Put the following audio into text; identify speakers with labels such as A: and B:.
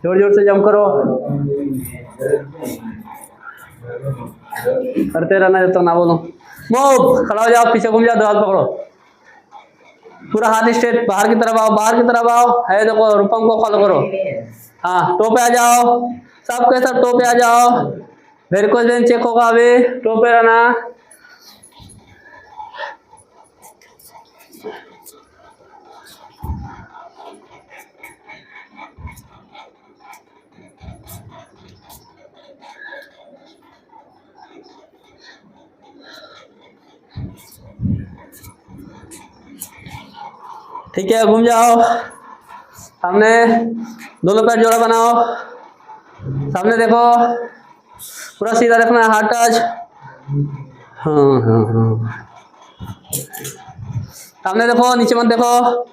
A: जोर जोर से जंप करो, करते रहना जब तक ना बोलो। मूव, खड़ा हो जाओ, पीछे घूम जाओ, दीवार पकड़ो, पूरा हाथ स्ट्रेट, बाहर की तरफ आओ, बाहर की तरफ आओ, है देखो रूपम को फॉलो करो। हाँ, टो पे आ जाओ, सबके सब टो पे आ जाओ, वेरिकोज वेन चेक होगा अभी, टो पे रहना। ठीक है, घूम जाओ, सामने दोनों पैर जोड़ा बनाओ, सामने देखो, पूरा सीधा रखना है, हार्ट टच। हाँ हाँ हाँ, सामने देखो, नीचे मत देखो।